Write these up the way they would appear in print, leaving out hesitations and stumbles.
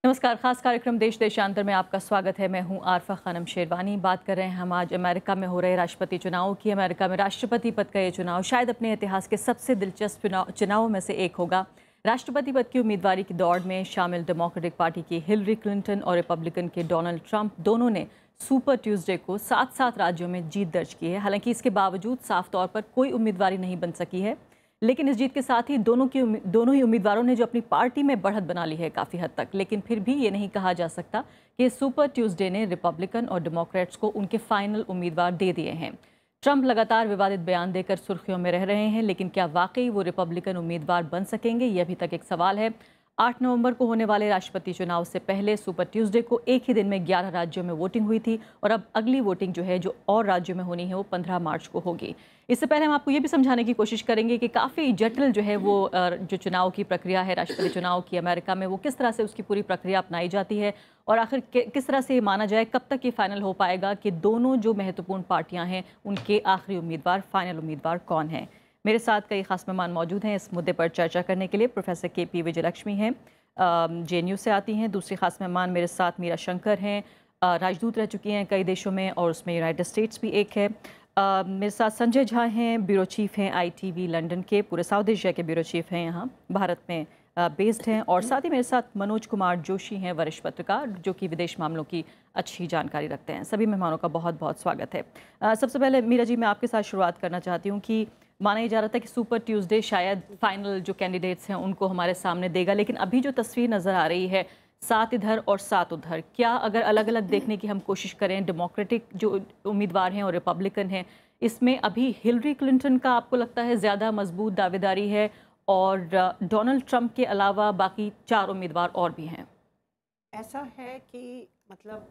नमस्कार। खास कार्यक्रम देश देशांतर में आपका स्वागत है। मैं हूं आरफा खानम शेरवानी। बात कर रहे हैं हम आज अमेरिका में हो रहे राष्ट्रपति चुनाव की। अमेरिका में राष्ट्रपति पद का ये चुनाव शायद अपने इतिहास के सबसे दिलचस्प चुनावों में से एक होगा। राष्ट्रपति पद की उम्मीदवारी की दौड़ में शामिल डेमोक्रेटिक पार्टी की हिलरी क्लिंटन और रिपब्लिकन के डोनाल्ड ट्रंप दोनों ने सुपर ट्यूसडे को 7 राज्यों में जीत दर्ज की है। हालांकि इसके बावजूद साफ तौर पर कोई उम्मीदवारी नहीं बन सकी है, लेकिन इस जीत के साथ ही दोनों ही उम्मीदवारों ने जो अपनी पार्टी में बढ़त बना ली है काफ़ी हद तक। लेकिन फिर भी ये नहीं कहा जा सकता कि सुपर ट्यूसडे ने रिपब्लिकन और डेमोक्रेट्स को उनके फाइनल उम्मीदवार दे दिए हैं। ट्रंप लगातार विवादित बयान देकर सुर्खियों में रह रहे हैं, लेकिन क्या वाकई वो रिपब्लिकन उम्मीदवार बन सकेंगे, ये अभी तक एक सवाल है। 8 नवंबर को होने वाले राष्ट्रपति चुनाव से पहले सुपर ट्यूसडे को एक ही दिन में 11 राज्यों में वोटिंग हुई थी और अब अगली वोटिंग जो और राज्यों में होनी है वो 15 मार्च को होगी। इससे पहले हम आपको ये भी समझाने की कोशिश करेंगे कि काफ़ी जटिल जो चुनाव की प्रक्रिया है राष्ट्रपति चुनाव की अमेरिका में, वो किस तरह से उसकी पूरी प्रक्रिया अपनाई जाती है और आखिर किस तरह से ये माना जाए कब तक ये फाइनल हो पाएगा कि दोनों जो महत्वपूर्ण पार्टियां हैं उनके आखिरी उम्मीदवार, फाइनल उम्मीदवार कौन है। मेरे साथ कई खास मेहमान मौजूद हैं इस मुद्दे पर चर्चा करने के लिए। प्रोफेसर KP विजयलक्ष्मी हैं, JNU से आती हैं। दूसरी खास मेहमान मेरे साथ मीरा शंकर हैं, राजदूत रह चुकी हैं कई देशों में और उसमें यूनाइटेड स्टेट्स भी एक है। मेरे साथ संजय झा हैं, ब्यूरो चीफ हैं ITV लंदन के, पूरे साउथ एशिया के ब्यूरो चीफ हैं, यहाँ भारत में बेस्ड हैं। और साथ ही मेरे साथ मनोज कुमार जोशी हैं, वरिष्ठ पत्रकार जो कि विदेश मामलों की अच्छी जानकारी रखते हैं। सभी मेहमानों का बहुत बहुत स्वागत है। सबसे पहले मीरा जी, मैं आपके साथ शुरुआत करना चाहती हूँ कि माना ही जा रहा था कि सुपर ट्यूसडे शायद फाइनल जो कैंडिडेट्स हैं उनको हमारे सामने देगा, लेकिन अभी जो तस्वीर नज़र आ रही है 7 इधर और 7 उधर, क्या अगर अलग अलग देखने की हम कोशिश करें, डेमोक्रेटिक जो उम्मीदवार हैं और रिपब्लिकन हैं, इसमें अभी हिलरी क्लिंटन का आपको लगता है ज़्यादा मजबूत दावेदारी है और डोनाल्ड ट्रंप के अलावा बाकी 4 उम्मीदवार और भी हैं? ऐसा है कि मतलब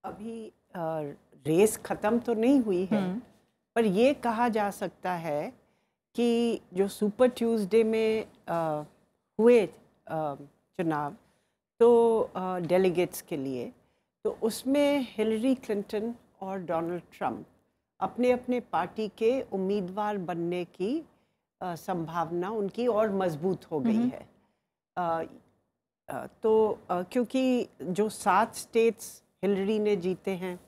अभी रेस ख़त्म तो नहीं हुई है, पर ये कहा जा सकता है कि जो सुपर ट्यूसडे में हुए चुनाव तो डेलीगेट्स के लिए, तो उसमें हिलरी क्लिंटन और डोनाल्ड ट्रंप अपने अपने पार्टी के उम्मीदवार बनने की संभावना उनकी और मजबूत हो गई है। क्योंकि जो 7 स्टेट्स हिलरी ने जीते हैं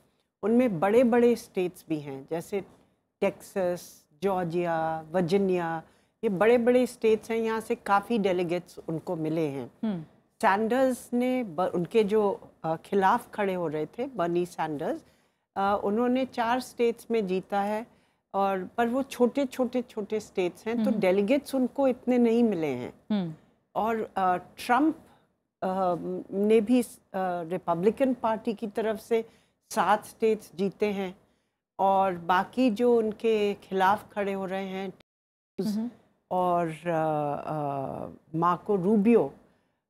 उनमें बड़े बड़े स्टेट्स भी हैं, जैसे टेक्सास, जॉर्जिया, वर्जीनिया, ये बड़े बड़े स्टेट्स हैं। यहाँ से काफ़ी डेलीगेट्स उनको मिले हैं। सैंडर्स ने उनके जो खिलाफ खड़े हो रहे थे, बर्नी सैंडर्स, उन्होंने 4 स्टेट्स में जीता है और पर वो छोटे स्टेट्स हैं, तो डेलीगेट्स उनको इतने नहीं मिले हैं। और ट्रंप ने भी रिपब्लिकन पार्टी की तरफ से 7 स्टेट्स जीते हैं और बाकी जो उनके खिलाफ खड़े हो रहे हैं और मार्को रूबियो,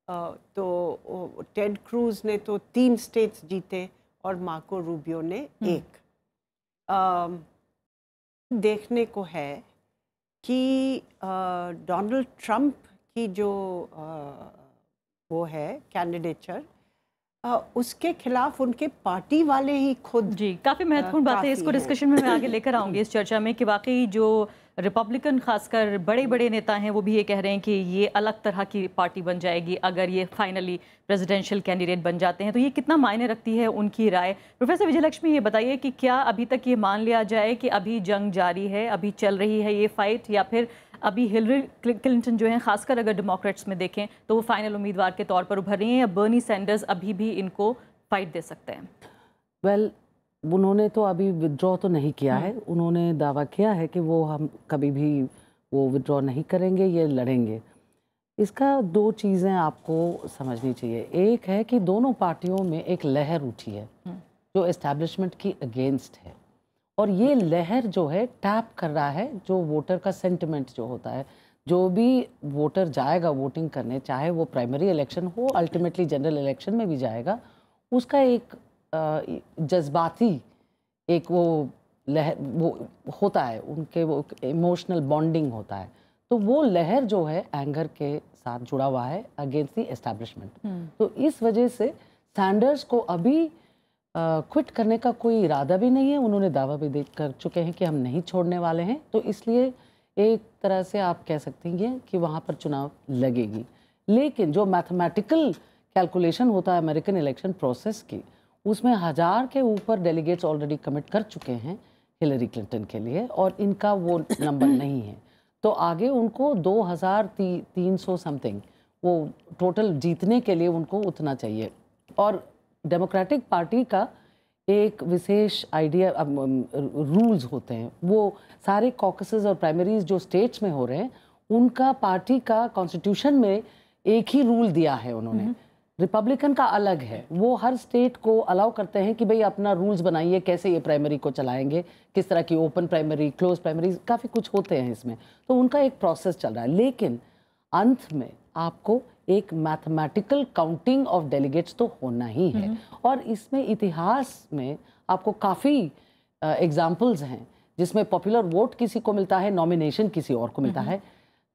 तो टेड क्रूज ने तो 3 स्टेट्स जीते और मार्को रूबियो ने 1। देखने को है कि डोनाल्ड ट्रंप की जो वो है कैंडिडेचर, उसके खिलाफ उनके पार्टी वाले ही खुद जी काफ़ी महत्वपूर्ण बात है। इसको डिस्कशन में मैं आगे लेकर आऊँगी इस चर्चा में कि वाकई जो रिपब्लिकन खासकर बड़े बड़े नेता हैं वो भी ये कह रहे हैं कि ये अलग तरह की पार्टी बन जाएगी अगर ये फाइनली प्रेसिडेंशियल कैंडिडेट बन जाते हैं, तो ये कितना मायने रखती है उनकी राय। प्रोफेसर विजयलक्ष्मी, ये बताइए कि क्या अभी तक ये मान लिया जाए कि अभी जंग जारी है, अभी चल रही है ये फाइट, या फिर अभी हिलरी क्लिंटन जो हैं खासकर अगर डेमोक्रेट्स में देखें तो वो फाइनल उम्मीदवार के तौर पर उभर रही हैं, या बर्नी सैंडर्स अभी भी इनको फाइट दे सकते हैं? वेल, उन्होंने तो अभी विड्रॉ तो नहीं किया है। उन्होंने दावा किया है कि वो हम कभी भी वो विड्रॉ नहीं करेंगे, ये लड़ेंगे। इसका 2 चीज़ें आपको समझनी चाहिए। एक है कि दोनों पार्टियों में एक लहर उठी है जो एस्टैब्लिशमेंट की अगेंस्ट है, और ये लहर जो है टैप कर रहा है जो वोटर का सेंटिमेंट जो होता है। जो भी वोटर जाएगा वोटिंग करने, चाहे वो प्राइमरी इलेक्शन हो, अल्टीमेटली जनरल इलेक्शन में भी जाएगा, उसका एक जज्बाती एक वो लहर वो होता है, उनके वो इमोशनल बॉन्डिंग होता है। तो वो लहर जो है एंगर के साथ जुड़ा हुआ है अगेंस्ट द एस्टैब्लिशमेंट। तो इस वजह से सैंडर्स को अभी क्विट करने का कोई इरादा भी नहीं है। उन्होंने दावा भी दे कर चुके हैं कि हम नहीं छोड़ने वाले हैं, तो इसलिए एक तरह से आप कह सकते हैं कि वहाँ पर चुनाव लगेगी। लेकिन जो मैथमेटिकल कैलकुलेशन होता है अमेरिकन इलेक्शन प्रोसेस की, उसमें 1000 के ऊपर डेलीगेट्स ऑलरेडी कमिट कर चुके हैं हिलरी क्लिंटन के लिए, और इनका वो नंबर नहीं है। तो आगे उनको 2300 समथिंग वो टोटल जीतने के लिए उनको उतना चाहिए। और डेमोक्रेटिक पार्टी का एक विशेष आइडिया, रूल्स होते हैं, वो सारे कॉकसेस और प्राइमरीज जो स्टेट्स में हो रहे हैं उनका पार्टी का कॉन्स्टिट्यूशन में एक ही रूल दिया है उन्होंने। रिपब्लिकन का अलग है, वो हर स्टेट को अलाउ करते हैं कि भाई अपना रूल्स बनाइए, कैसे ये प्राइमरी को चलाएंगे, किस तरह की ओपन प्राइमरी, क्लोज प्राइमरी, काफ़ी कुछ होते हैं इसमें। तो उनका एक प्रोसेस चल रहा है, लेकिन अंत में आपको एक मैथमेटिकल काउंटिंग ऑफ डेलीगेट्स तो होना ही है। और इसमें इतिहास में आपको काफ़ी एग्जाम्पल्स हैं जिसमें पॉपुलर वोट किसी को मिलता है, नॉमिनेशन किसी और को मिलता है।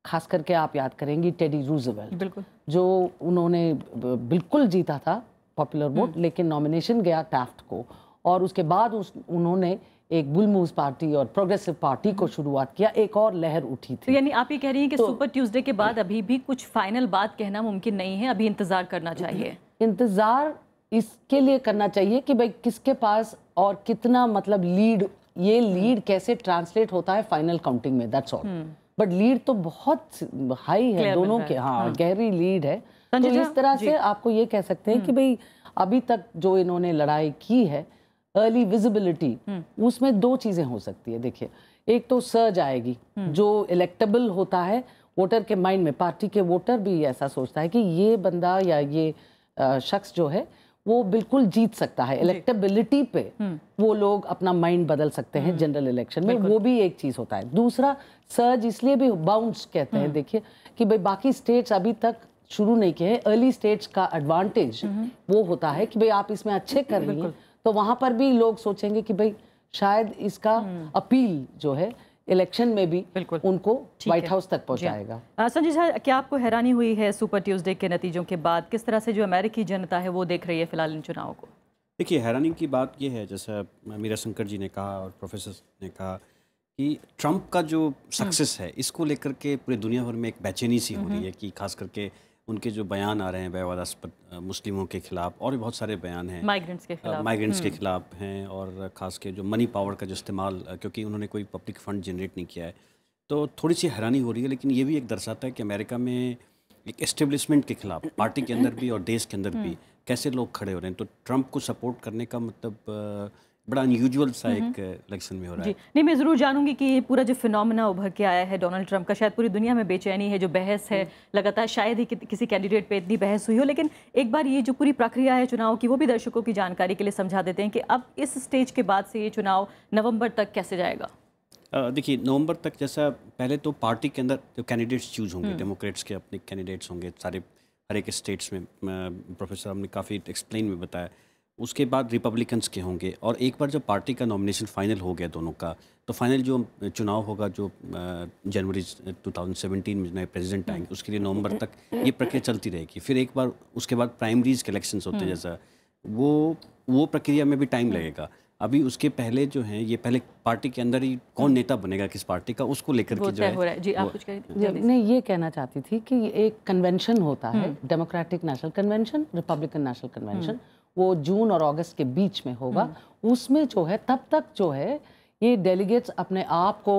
खास करके आप याद करेंगी टेडी रूजवेल्ट, बिल्कुल, जो उन्होंने बिल्कुल जीता था पॉपुलर वोट, लेकिन नॉमिनेशन गया टैफ्ट को, और उसके बाद उन्होंने एक बुल मूव्स पार्टी और प्रोग्रेसिव पार्टी को शुरुआत किया, एक और लहर उठी थी। तो यानी आप ये कह रही हैं कि सुपर ट्यूसडे के बाद अभी भी कुछ फाइनल बात कहना मुमकिन नहीं है, अभी इंतजार करना चाहिए। इंतजार इसके लिए करना चाहिए कि भाई किसके पास और कितना, मतलब लीड, ये लीड कैसे ट्रांसलेट होता है फाइनल काउंटिंग में, दैट्स ऑल। बट लीड तो बहुत हाई है दोनों के, हाँ, गहरी लीड है। तो इस तरह से आपको ये कह सकते हैं कि भाई अभी तक जो इन्होंने लड़ाई की है, अर्ली विजिबिलिटी, उसमें दो चीजें हो सकती है। देखिए, एक तो सर्ज आएगी जो इलेक्टेबल होता है वोटर के माइंड में, पार्टी के वोटर भी ऐसा सोचता है कि ये बंदा या ये शख्स जो है वो बिल्कुल जीत सकता है। इलेक्टेबिलिटी पे वो लोग अपना माइंड बदल सकते हैं जनरल इलेक्शन में, वो भी एक चीज होता है। दूसरा, सर्ज इसलिए भी बाउंस कहते हैं, देखिए कि भाई बाकी स्टेट्स अभी तक शुरू नहीं किए हैं, अर्ली स्टेट्स का एडवांटेज वो होता है कि भाई आप इसमें अच्छे कर रही हैं, तो वहां पर भी लोग सोचेंगे कि भाई शायद इसका अपील जो है इलेक्शन में भी उनको व्हाइट हाउस तक पहुंचाएगा। संजय झा, क्या आपको हैरानी हुई है सुपर ट्यूसडे के नतीजों के बाद? किस तरह से जो अमेरिकी जनता है वो देख रही है फिलहाल इन चुनावों को? देखिए, हैरानी की बात ये है, जैसा मीरा शंकर जी ने कहा और प्रोफेसर ने कहा, कि ट्रंप का जो सक्सेस है इसको लेकर के पूरी दुनिया भर में एक बेचैनी सी हो रही है, कि खास करके उनके जो बयान आ रहे हैं विवादास्पद मुस्लिमों के खिलाफ, और भी बहुत सारे बयान हैं, माइग्रेंट्स के खिलाफ हैं, और ख़ास के जो मनी पावर का जो इस्तेमाल, क्योंकि उन्होंने कोई पब्लिक फंड जनरेट नहीं किया है, तो थोड़ी सी हैरानी हो रही है। लेकिन ये भी एक दर्शाता है कि अमेरिका में एक एस्टेब्लिशमेंट के खिलाफ पार्टी के अंदर भी और देश के अंदर भी कैसे लोग खड़े हो रहे हैं। तो ट्रंप को सपोर्ट करने का मतलब बड़ा अनयूजुअल सा एक इलेक्शन में हो रहा है। नहीं, मैं ज़रूर जानूंगी कि ये पूरा जो फिनोमेना उभर के आया है डोनाल्ड ट्रंप का, शायद पूरी दुनिया में बेचैनी है, जो बहस है लगातार, शायद ही किसी कैंडिडेट पे इतनी बहस हुई हो। लेकिन एक बार ये जो पूरी प्रक्रिया है चुनाव की, वो भी दर्शकों की जानकारी के लिए समझा देते हैं कि अब इस स्टेज के बाद से ये चुनाव नवंबर तक कैसे जाएगा। देखिए, नवंबर तक जैसा, पहले तो पार्टी के अंदर जो कैंडिडेट्स चूज होंगे, डेमोक्रेट्स के अपने कैंडिडेट्स होंगे सारे, हर एक स्टेट्स में, प्रोफेसर हमने काफ़ी एक्सप्लेन में बताया। उसके बाद रिपब्लिकन्स के होंगे, और एक बार जब पार्टी का नॉमिनेशन फाइनल हो गया दोनों का, तो फाइनल जो चुनाव होगा, जो जनवरी 2017 में नए प्रेसिडेंट आएंगे, उसके लिए नवंबर तक ये प्रक्रिया चलती रहेगी। फिर एक बार उसके बाद प्राइमरीज के इलेक्शंस होते हैं, जैसा वो प्रक्रिया में भी टाइम लगेगा। अभी उसके पहले जो है, ये पहले पार्टी के अंदर ही कौन नेता बनेगा किस पार्टी का, उसको लेकर के जो है। जी, आप कुछ कह रही थी? नहीं, ये कहना चाहती थी कि एक कन्वेंशन होता है, democratic national convention, Republican national convention, वो जून और अगस्त के बीच में होगा। उसमें जो है तब तक जो है ये डेलीगेट्स अपने आप को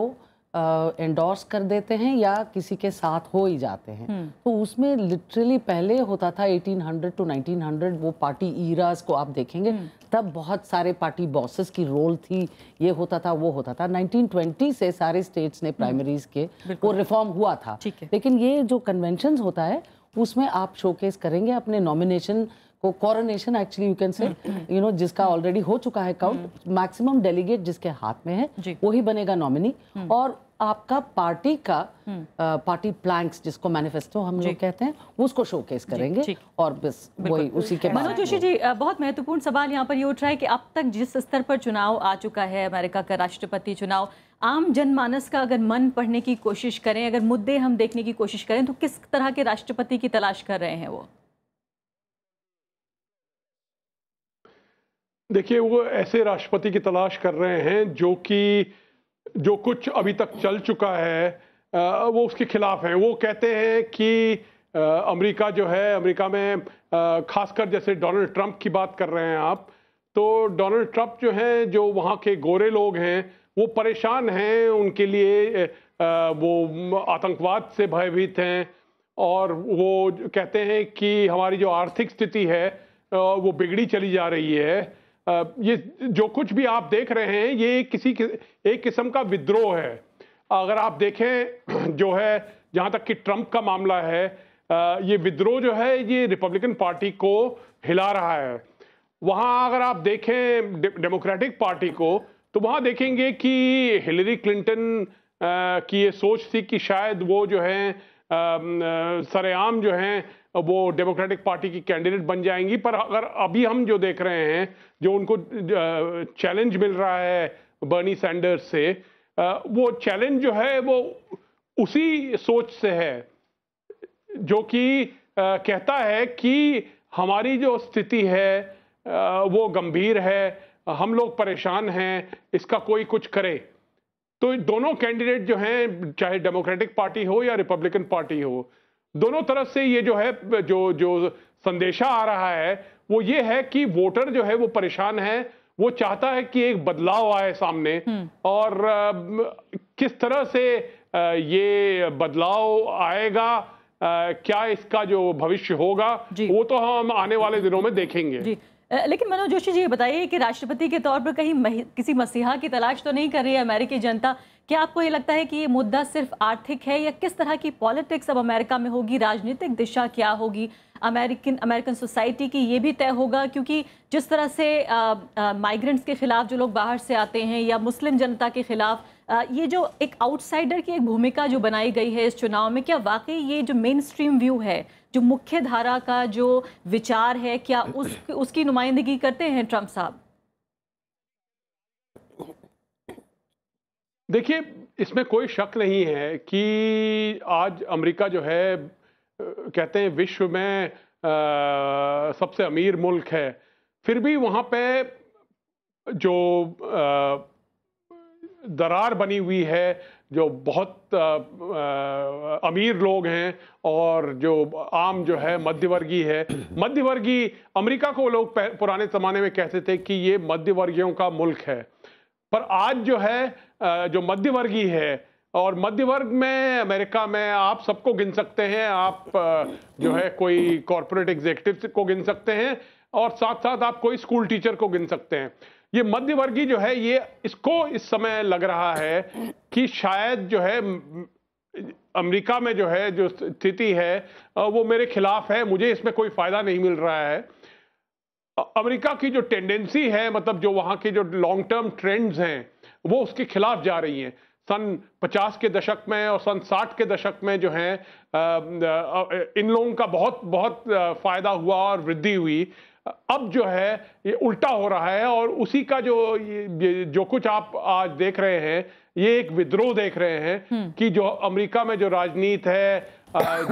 एंडोर्स कर देते हैं या किसी के साथ हो ही जाते हैं। तो उसमें लिटरली पहले होता था 1800 to 1900, वो पार्टी ईरास को आप देखेंगे, तब बहुत सारे पार्टी बॉसेस की रोल थी, ये होता था वो होता था। 1920 से सारे स्टेट्स ने प्राइमरीज के वो रिफॉर्म हुआ था। लेकिन ये जो कन्वेंशन होता है उसमें आप शोकेस करेंगे अपने नॉमिनेशन को, coronation actually you can say, you know, जिसका ऑलरेडी हो चुका है काउंट, मैक्सिमम डेलीगेट जिसके हाथ में है वही बनेगा नॉमिनी, और आपका पार्टी का पार्टी प्लैंक्स, जिसको मैनिफेस्टो हम लोग कहते हैं, उसको शोकेस करेंगे, और बस वही उसी के बाद। मनोज जोशी जी, बहुत महत्वपूर्ण सवाल यहाँ पर ये उठ रहा है कि अब तक जिस स्तर पर चुनाव आ चुका है, अमेरिका का राष्ट्रपति चुनाव, आम जनमानस का अगर मन पढ़ने की कोशिश करें, अगर मुद्दे हम देखने की कोशिश करें, तो किस तरह के राष्ट्रपति की तलाश कर रहे हैं वो? देखिए, वो ऐसे राष्ट्रपति की तलाश कर रहे हैं जो कुछ अभी तक चल चुका है वो उसके खिलाफ है। वो कहते हैं कि अमेरिका जो है, अमेरिका में खासकर जैसे डोनाल्ड ट्रंप की बात कर रहे हैं आप, तो डोनाल्ड ट्रंप जो हैं, जो वहाँ के गोरे लोग हैं, वो परेशान हैं, उनके लिए वो आतंकवाद से भयभीत हैं और वो कहते हैं कि हमारी जो आर्थिक स्थिति है वो बिगड़ी चली जा रही है। ये जो कुछ भी आप देख रहे हैं, ये एक किस्म का विद्रोह है। अगर आप देखें जो है, जहाँ तक कि ट्रंप का मामला है, ये विद्रोह जो है ये रिपब्लिकन पार्टी को हिला रहा है। वहाँ अगर आप देखें डेमोक्रेटिक पार्टी को, तो वहाँ देखेंगे कि हिलरी क्लिंटन की ये सोच थी कि शायद वो जो है सरेआम जो हैं वो डेमोक्रेटिक पार्टी की कैंडिडेट बन जाएंगी। पर अगर अभी हम जो देख रहे हैं, जो उनको चैलेंज मिल रहा है बर्नी सैंडर्स से, वो चैलेंज जो है वो उसी सोच से है जो कि कहता है कि हमारी जो स्थिति है वो गंभीर है, हम लोग परेशान हैं, इसका कोई कुछ करे। तो दोनों कैंडिडेट जो हैं, चाहे डेमोक्रेटिक पार्टी हो या रिपब्लिकन पार्टी हो, दोनों तरफ से ये जो है जो संदेशा आ रहा है वो ये है कि वोटर जो है वो परेशान है, वो चाहता है कि एक बदलाव आए सामने। और किस तरह से ये बदलाव आएगा, क्या इसका जो भविष्य होगा, वो तो हम आने वाले दिनों में देखेंगे। जी। लेकिन मनोज जोशी जी, ये बताइए कि राष्ट्रपति के तौर पर कहीं किसी मसीहा की तलाश तो नहीं कर रही है अमेरिकी जनता? क्या आपको ये लगता है कि ये मुद्दा सिर्फ आर्थिक है, या किस तरह की पॉलिटिक्स अब अमेरिका में होगी, राजनीतिक दिशा क्या होगी अमेरिकन सोसाइटी की, ये भी तय होगा? क्योंकि जिस तरह से माइग्रेंट्स के खिलाफ जो लोग बाहर से आते हैं या मुस्लिम जनता के खिलाफ ये जो एक आउटसाइडर की एक भूमिका जो बनाई गई है इस चुनाव में, क्या वाकई ये जो मेन स्ट्रीम व्यू है, जो मुख्य धारा का जो विचार है, क्या उसकी नुमाइंदगी करते हैं ट्रंप साहब? देखिए, इसमें कोई शक नहीं है कि आज अमेरिका जो है, कहते हैं विश्व में सबसे अमीर मुल्क है, फिर भी वहाँ पे जो दरार बनी हुई है, जो बहुत अमीर लोग हैं और जो आम जो है मध्यवर्गीय है। मध्यवर्गीय अमेरिका को लोग पुराने ज़माने में कहते थे कि ये मध्यवर्गीयों का मुल्क है, पर आज जो है जो मध्यवर्गीय है, और मध्यवर्ग में अमेरिका में आप सबको गिन सकते हैं, आप जो है कोई कॉर्पोरेट एग्जीक्यूटिव को गिन सकते हैं और साथ साथ आप कोई स्कूल टीचर को गिन सकते हैं। ये मध्यवर्गीय जो है, ये इसको इस समय लग रहा है कि शायद जो है अमेरिका में जो है जो स्थिति है वो मेरे खिलाफ है, मुझे इसमें कोई फायदा नहीं मिल रहा है। अमेरिका की जो टेंडेंसी है, मतलब जो वहाँ के जो लॉन्ग टर्म ट्रेंड्स हैं, वो उसके खिलाफ जा रही हैं। सन 50 के दशक में और सन 60 के दशक में जो है इन लोगों का बहुत बहुत फायदा हुआ और वृद्धि हुई। अब जो है ये उल्टा हो रहा है, और उसी का जो कुछ आप आज देख रहे हैं, ये एक विद्रोह देख रहे हैं कि जो अमेरिका में जो राजनीति है,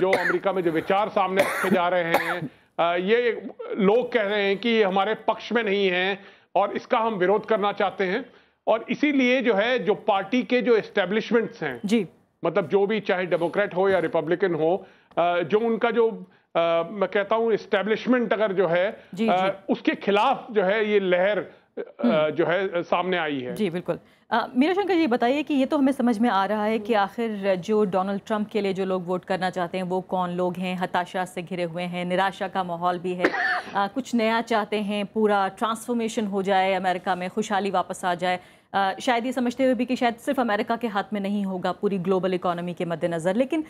जो अमेरिका में जो विचार सामने रखे जा रहे हैं, ये लोग कह रहे हैं कि ये हमारे पक्ष में नहीं है और इसका हम विरोध करना चाहते हैं। और इसीलिए जो है जो पार्टी के जो एस्टेब्लिशमेंट्स हैं जी, मतलब जो भी चाहे डेमोक्रेट हो या रिपब्लिकन हो, जो उनका जो मैं कहता हूं एस्टेब्लिशमेंट अगर जो है जी, उसके खिलाफ जो है ये लहर जो है सामने आई है। जी बिल्कुल। मीरा शंकर जी बताइए कि ये तो हमें समझ में आ रहा है कि आखिर जो डोनाल्ड ट्रंप के लिए जो लोग वोट करना चाहते हैं वो कौन लोग हैं, हताशा से घिरे हुए हैं, निराशा का माहौल भी है, कुछ नया चाहते हैं, पूरा ट्रांसफॉर्मेशन हो जाए, अमेरिका में खुशहाली वापस आ जाए, शायद ये समझते हुए भी कि शायद सिर्फ अमेरिका के हाथ में नहीं होगा, पूरी ग्लोबल इकोनॉमी के मद्देनज़र। लेकिन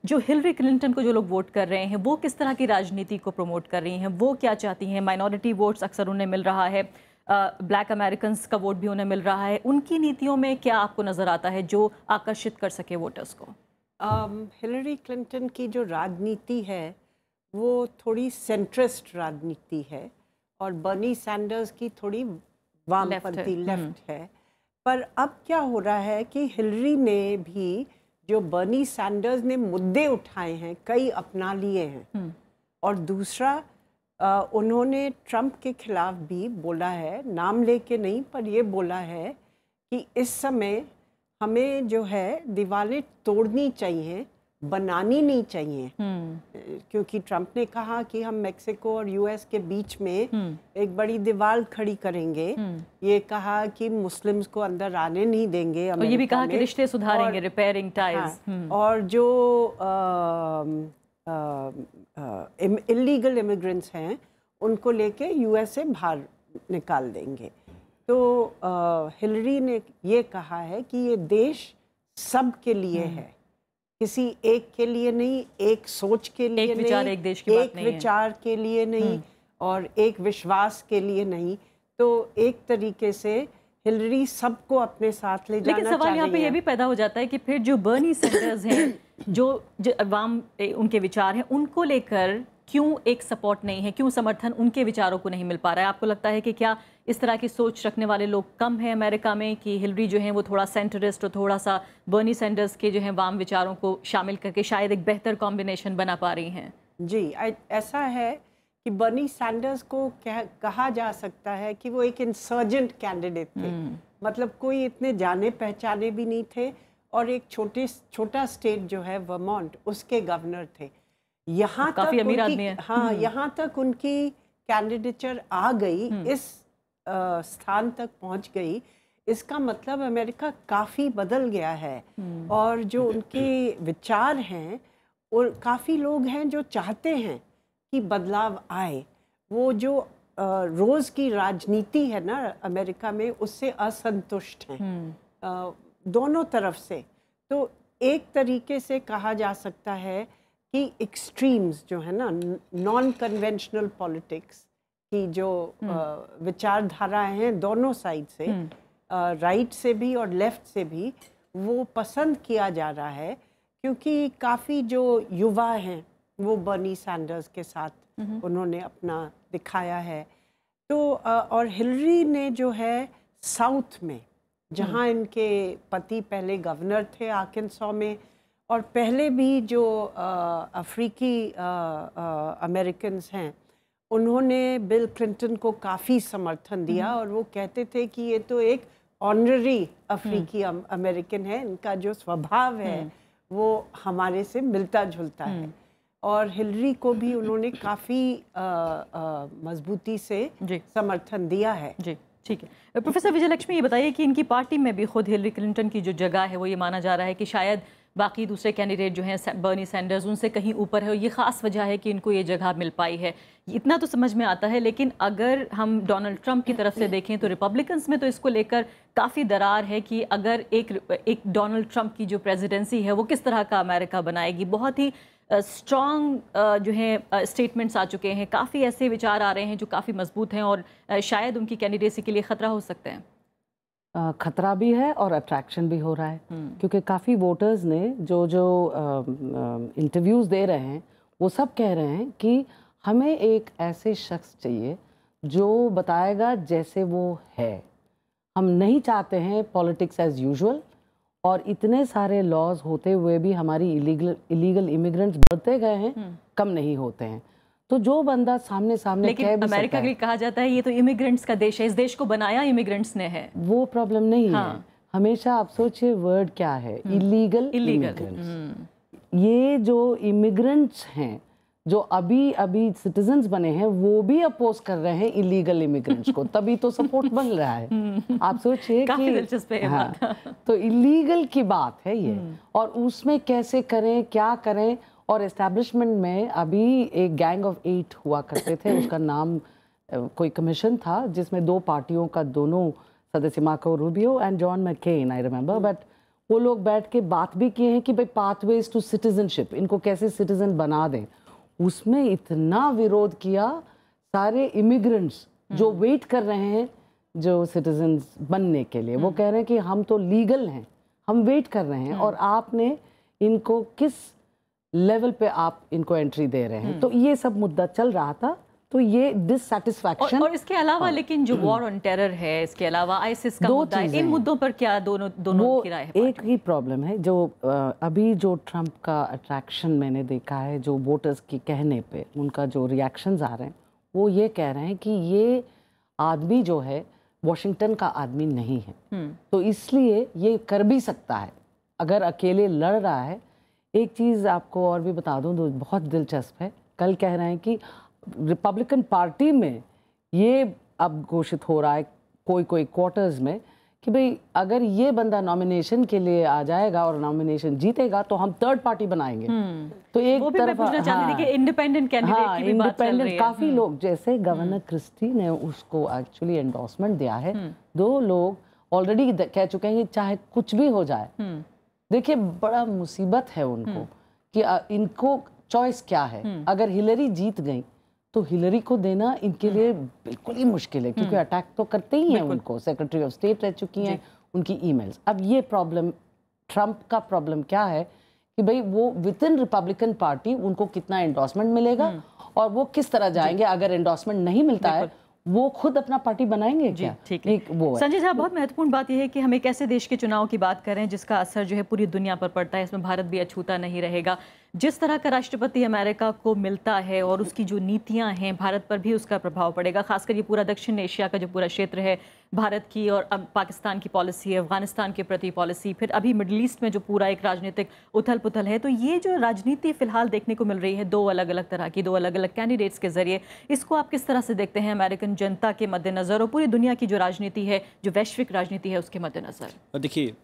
जो हिलरी क्लिंटन को जो लोग वोट कर रहे हैं, वो किस तरह की राजनीति को प्रमोट कर रही हैं, वो क्या चाहती हैं? माइनॉरिटी वोट्स अक्सर उन्हें मिल रहा है, ब्लैक अमेरिकन्स का वोट भी उन्हें मिल रहा है। उनकी नीतियों में क्या आपको नज़र आता है जो आकर्षित कर सके वोटर्स को? हिलरी क्लिंटन की जो राजनीति है वो थोड़ी सेंट्रिस्ट राजनीति है, और बर्नी सैंडर्स की थोड़ी वामपंथी लेफ्ट है। पर अब क्या हो रहा है कि हिलरी ने भी जो बर्नी सैंडर्स ने मुद्दे उठाए हैं कई अपना लिए हैं, और दूसरा उन्होंने ट्रंप के खिलाफ भी बोला है, नाम लेके नहीं, पर ये बोला है कि इस समय हमें जो है दीवारें तोड़नी चाहिए, बनानी नहीं चाहिए, क्योंकि ट्रंप ने कहा कि हम मेक्सिको और यूएस के बीच में एक बड़ी दीवार खड़ी करेंगे। ये कहा कि मुस्लिम्स को अंदर आने नहीं देंगे, और ये भी कहा कि रिश्ते सुधारेंगे, रिपेयरिंग टाइज। और जो इलीगल इमिग्रेंट्स हैं उनको लेके यूएस से बाहर निकाल देंगे। तो हिलरी ने ये कहा है कि ये देश सब के लिए है, किसी एक के लिए नहीं, एक सोच के लिए एक विचार, एक देश की बात नहीं है, एक विचार के लिए नहीं और एक विश्वास के लिए नहीं। तो एक तरीके से हिलरी सबको अपने साथ ले जाना चाह रही है। लेकिन सवाल यहाँ पे ये भी पैदा हो जाता है कि फिर जो बर्नी सैंडर्स हैं, जो अवाम उनके विचार हैं, उनको लेकर क्यों एक सपोर्ट नहीं है, क्यों समर्थन उनके विचारों को नहीं मिल पा रहा है? आपको लगता है कि क्या इस तरह की सोच रखने वाले लोग कम हैं अमेरिका में, कि हिलरी जो है वो थोड़ा सेंटरिस्ट और थोड़ा सा बर्नी सैंडर्स के जो है वाम विचारों को शामिल करके शायद एक बेहतर कॉम्बिनेशन बना पा रही हैं? जी, ऐसा है कि बर्नी सैंडर्स को कहा जा सकता है कि वो एक इंसर्जेंट कैंडिडेट थे। मतलब कोई इतने जाने पहचाने भी नहीं थे, और एक छोटा स्टेट जो है वर्मोंट, उसके गवर्नर थे। यहाँ काफी अमीर आदमी है। हाँ, यहाँ तक उनकी कैंडिडेचर आ गई, इस स्थान तक पहुँच गई। इसका मतलब अमेरिका काफ़ी बदल गया है, और जो उनके विचार हैं, और काफ़ी लोग हैं जो चाहते हैं कि बदलाव आए। वो जो रोज़ की राजनीति है ना अमेरिका में, उससे असंतुष्ट हैं दोनों तरफ से। तो एक तरीके से कहा जा सकता है कि एक्सट्रीम्स जो है ना, नॉन कन्वेंशनल पॉलिटिक्स की जो विचारधाराएं हैं दोनों साइड से, राइट से भी और लेफ्ट से भी, वो पसंद किया जा रहा है, क्योंकि काफ़ी जो युवा हैं वो बर्नी सैंडर्स के साथ उन्होंने अपना दिखाया है। तो और हिलरी ने जो है साउथ में, जहाँ इनके पति पहले गवर्नर थे आर्कांसो में, और पहले भी जो अफ्रीकी अमेरिकन्स हैं, उन्होंने बिल क्लिंटन को काफ़ी समर्थन दिया, और वो कहते थे कि ये तो एक ऑनररी अफ्रीकी अमेरिकन है, इनका जो स्वभाव है वो हमारे से मिलता जुलता है। और हिलरी को भी उन्होंने काफ़ी मजबूती से समर्थन दिया है। जी, ठीक है। प्रोफेसर विजयलक्ष्मी, ये बताइए कि इनकी पार्टी में भी खुद हिलरी क्लिंटन की जो जगह है, वो ये माना जा रहा है कि शायद बाकी दूसरे कैंडिडेट जो हैं बर्नी सैंडर्स, उनसे कहीं ऊपर है, और ये ख़ास वजह है कि इनको ये जगह मिल पाई है। इतना तो समझ में आता है, लेकिन अगर हम डोनाल्ड ट्रंप की तरफ से देखें तो रिपब्लिकन्स में तो इसको लेकर काफ़ी दरार है कि अगर एक डोनाल्ड ट्रंप की जो प्रेसिडेंसी है वो किस तरह का अमेरिका बनाएगी। बहुत ही स्ट्रॉन्ग जो है स्टेटमेंट्स आ चुके हैं, काफ़ी ऐसे विचार आ रहे हैं जो काफ़ी मजबूत हैं, और शायद उनकी कैंडिडेसी के लिए ख़तरा हो सकते हैं। खतरा भी है और अट्रैक्शन भी हो रहा है, क्योंकि काफ़ी वोटर्स ने जो इंटरव्यूज़ दे रहे हैं, वो सब कह रहे हैं कि हमें एक ऐसे शख्स चाहिए जो बताएगा जैसे वो है। हम नहीं चाहते हैं पॉलिटिक्स एज यूजुअल, और इतने सारे लॉज होते हुए भी हमारी इलीगल इमिग्रेंट्स बढ़ते गए हैं, कम नहीं होते हैं। तो जो बंदा सामने लेकिन अमेरिका के लिए कहा जाता है ये तो इमिग्रेंट्स का देश है, इस देश को बनाया इमिग्रेंट्स ने है, वो प्रॉब्लम नहीं है। हमेशा आप सोचिए वर्ड क्या है, इलीगल इमिग्रेंट्स। ये जो इमिग्रेंट्स हैं, जो अभी सिटीजन्स बने हैं, वो भी अपोज कर रहे हैं इलीगल इमिग्रेंट्स को, तभी तो सपोर्ट बन रहा है। आप सोचिए काफी दिलचस्प है हाँ, तो इलीगल की बात है ये, और उसमें कैसे करें, क्या करें। और एस्टैब्लिशमेंट में अभी एक गैंग ऑफ 8 हुआ करते थे, उसका नाम कोई कमीशन था जिसमें 2 पार्टियों का दोनों सदस्य, Marco Rubio and John मैकेन, I remember, but वो लोग बैठ के बात भी किए हैं कि भाई पाथवेज टू सिटीजनशिप, इनको कैसे सिटीजन बना दें। उसमें इतना विरोध किया सारे इमिग्रेंट्स जो वेट कर रहे हैं जो सिटीजन्स बनने के लिए। वो कह रहे हैं कि हम तो लीगल हैं, हम वेट कर रहे हैं, और आपने इनको किस लेवल पे आप इनको एंट्री दे रहे हैं। तो ये सब मुद्दा चल रहा था, तो ये डिससैटिस्फैक्शन। और इसके अलावा लेकिन जो वॉर ऑन टेरर है, इसके अलावा आईसिस का मुद्दा है, इन मुद्दों पर क्या दोनों की राय है? एक ही प्रॉब्लम है जो अभी जो ट्रंप का अट्रैक्शन मैंने देखा है, जो वोटर्स की कहने पे उनका जो रिएक्शंस आ रहे हैं, वो ये कह रहे हैं कि ये आदमी जो है वॉशिंगटन का आदमी नहीं है, तो इसलिए ये कर भी सकता है। अगर अकेले लड़ रहा है, एक चीज़ आपको और भी बता दूं जो बहुत दिलचस्प है, कल कह रहे हैं कि रिपब्लिकन पार्टी में ये अब घोषित हो रहा है कोई कोई क्वार्टर्स में कि भाई अगर ये बंदा नॉमिनेशन के लिए आ जाएगा और नॉमिनेशन जीतेगा तो हम थर्ड पार्टी बनाएंगे। तो एक वो भी मैं पूछना चाहती थी कि इंडिपेंडेंट कैंडिडेट की भी बात चल रही है। काफी लोग, जैसे गवर्नर क्रिस्टी ने उसको एक्चुअली एंडोर्समेंट दिया है, 2 लोग ऑलरेडी कह चुके हैं कि चाहे कुछ भी हो जाए। देखिए बड़ा मुसीबत है उनको कि इनको चॉइस क्या है। अगर हिलरी जीत गई तो हिलरी को देना इनके लिए बिल्कुल ही मुश्किल है, क्योंकि अटैक तो करते ही हैं उनको, सेक्रेटरी ऑफ स्टेट रह चुकी हैं, उनकी ईमेल्स। अब ये प्रॉब्लम, ट्रंप का प्रॉब्लम क्या है कि भाई वो विद इन रिपब्लिकन पार्टी उनको कितना एंडोर्समेंट मिलेगा और वो किस तरह जाएंगे। अगर एंडोर्समेंट नहीं मिलता है वो खुद अपना पार्टी बनाएंगे क्या? ठीक है। वो है। संजय साहब, बहुत महत्वपूर्ण बात यह है कि हम एक ऐसे देश के चुनाव की बात करें जिसका असर जो है पूरी दुनिया पर पड़ता है, इसमें भारत भी अछूता नहीं रहेगा। जिस तरह का राष्ट्रपति अमेरिका को मिलता है और उसकी जो नीतियां हैं, भारत पर भी उसका प्रभाव पड़ेगा। खासकर ये पूरा दक्षिण एशिया का जो पूरा क्षेत्र है, भारत की और अब पाकिस्तान की पॉलिसी है, अफगानिस्तान के प्रति पॉलिसी, फिर अभी मिडल ईस्ट में जो पूरा एक राजनीतिक उथल पुथल है, तो ये जो राजनीति फिलहाल देखने को मिल रही है 2 अलग अलग तरह की, 2 अलग अलग कैंडिडेट्स के जरिए, इसको आप किस तरह से देखते हैं अमेरिकन जनता के मद्देनजर और पूरी दुनिया की जो राजनीति है, जो वैश्विक राजनीति है, उसके मद्देनजर? देखिए,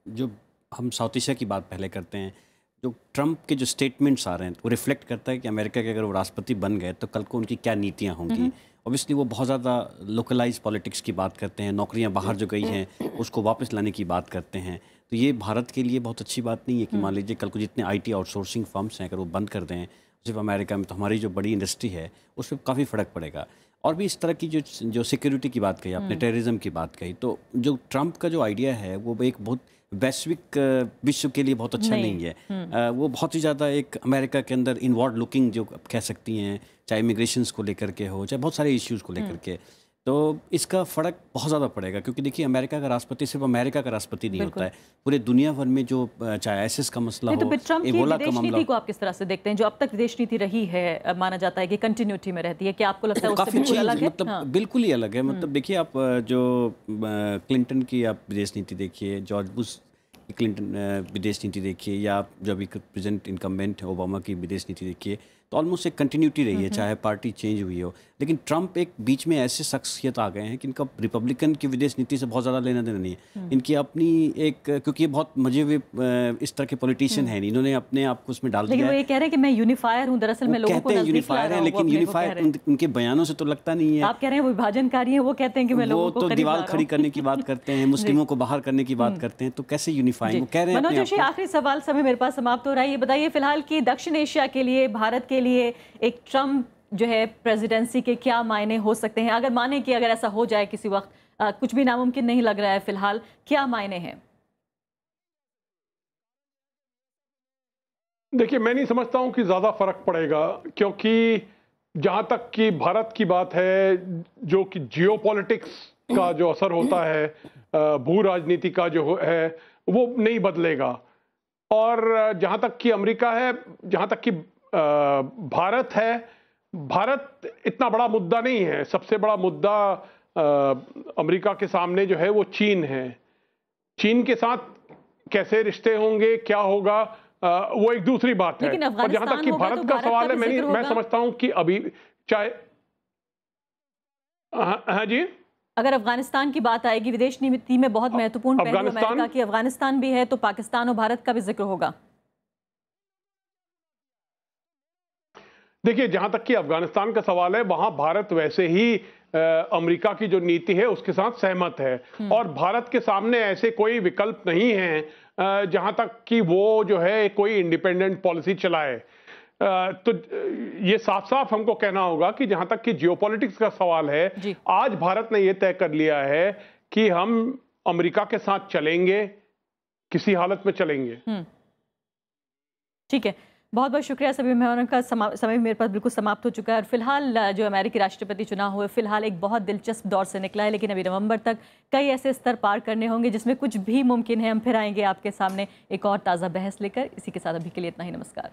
जो हम साउथ एशिया की बात पहले करते हैं, जो ट्रंप के जो स्टेटमेंट्स आ रहे हैं वो रिफ्लेक्ट करता है कि अमेरिका के अगर वो राष्ट्रपति बन गए तो कल को उनकी क्या नीतियां होंगी। ऑब्वियसली वो बहुत ज़्यादा लोकलाइज पॉलिटिक्स की बात करते हैं, नौकरियां बाहर जो गई हैं उसको वापस लाने की बात करते हैं। तो ये भारत के लिए बहुत अच्छी बात नहीं है कि मान लीजिए कल को जितने IT आउटसोर्सिंग फर्म्स हैं अगर वो बंद कर दें सिर्फ अमेरिका में, तो हमारी जो बड़ी इंडस्ट्री है उस पर काफ़ी फ़र्क पड़ेगा। और भी इस तरह की जो सिक्योरिटी की बात कही आपने, टेररिज्म की बात कही, तो जो ट्रंप का जो आइडिया है वो एक बहुत वैश्विक विश्व के लिए बहुत अच्छा नहीं है। वो बहुत ही ज़्यादा एक अमेरिका के अंदर इनवर्ड लुकिंग जो कह सकती हैं, चाहे इमिग्रेशंस को लेकर के हो, चाहे बहुत सारे इश्यूज़ को लेकर के, तो इसका फ़र्क बहुत ज़्यादा पड़ेगा। क्योंकि देखिए अमेरिका का राष्ट्रपति सिर्फ अमेरिका का राष्ट्रपति नहीं होता है, पूरे दुनिया भर में जो चाहे ISIS का मसला हो, एबोला का मामला हो। को आप किस तरह से देखते हैं जो अब तक विदेश नीति रही है, माना जाता है कि कंटिन्यूटी में रहती है, कि आपको लगता है उससे काफ़ी बिल्कुल अलग है? मतलब बिल्कुल ही अलग है। मतलब देखिए आप जो क्लिंटन की आप विदेश नीति देखिए, जॉर्ज बुश की क्लिंटन विदेश नीति देखिए, या आप जो अभी प्रेजेंट इनकम्बेंट है ओबामा की विदेश नीति देखिए, तो ऑलमोस्ट एक कंटिन्यूटी रही है, चाहे पार्टी चेंज हुई हो। लेकिन ट्रंप एक बीच में ऐसे शख्सियत आ गए हैं कि इनका रिपब्लिकन की विदेश नीति से बहुत ज़्यादा लेना देना नहीं है। इनकी अपनी एक, क्योंकि ये बहुत मजे हुए इस तरह के पॉलिटिशियन हैं, इन्होंने अपने आप को उसमें डाल दिया है। लेकिन वो ये कह रहे हैं कि मैं यूनिफायर हूँ, दरअसल मैं लोगों को नजदीक ला रहा हूँ। लेकिन यूनिफायर उनके बयानों से तो लगता नहीं है। आप कह रहे हैं वो विभाजनकारी है, वो कहते हैं कि मैं लोगों को तो दीवार खड़ी करने की बात करते हैं, मुस्लिमों को बाहर करने की बात करते हैं, तो कैसे यूनिफाइंग? वो कह रहे हैं। मनोज जोशी, आखिरी सवाल, समय मेरे पास समाप्त हो रहा है, ये बताइए फिलहाल की दक्षिण एशिया के लिए, भारत के लिए एक ट्रंप जो है प्रेसिडेंसी के क्या मायने हो सकते हैं? अगर माने कि अगर ऐसा हो जाए किसी वक्त, कुछ भी नामुमकिन नहीं लग रहा है फिलहाल, क्या मायने हैं? देखिए, मैं नहीं समझता हूं कि ज़्यादा फर्क पड़ेगा, क्योंकि जहां तक कि भारत की बात है, जो कि जियोपॉलिटिक्स का जो असर होता है, भू राजनीति का जो है, वो नहीं बदलेगा। और जहां तक कि अमेरिका है, जहां तक कि भारत है, भारत इतना बड़ा मुद्दा नहीं है। सबसे बड़ा मुद्दा अमेरिका के सामने जो है वो चीन है। चीन के साथ कैसे रिश्ते होंगे, क्या होगा, वो एक दूसरी बात है। और जहां तक कि भारत का सवाल है, मैं समझता हूं कि अभी चाहे, हाँ जी, अगर अफगानिस्तान की बात आएगी, विदेश नीति में बहुत महत्वपूर्ण पहलू अमेरिका की अफगानिस्तान भी है, तो पाकिस्तान और भारत का भी जिक्र होगा। देखिए, जहां तक कि अफगानिस्तान का सवाल है, वहां भारत वैसे ही अमेरिका की जो नीति है उसके साथ सहमत है, और भारत के सामने ऐसे कोई विकल्प नहीं है जहां तक कि वो जो है कोई इंडिपेंडेंट पॉलिसी चलाए। तो ये साफ साफ हमको कहना होगा कि जहां तक कि जियोपॉलिटिक्स का सवाल है, आज भारत ने ये तय कर लिया है कि हम अमेरिका के साथ चलेंगे, किसी हालत में चलेंगे। ठीक है, बहुत बहुत शुक्रिया सभी मेहमानों का। समय मेरे पास बिल्कुल समाप्त हो चुका है, और फिलहाल जो अमेरिकी राष्ट्रपति चुनाव हुए फिलहाल एक बहुत दिलचस्प दौर से निकला है, लेकिन अभी नवंबर तक कई ऐसे स्तर पार करने होंगे जिसमें कुछ भी मुमकिन है। हम फिर आएंगे आपके सामने एक और ताज़ा बहस लेकर। इसी के साथ अभी के लिए इतना ही, नमस्कार।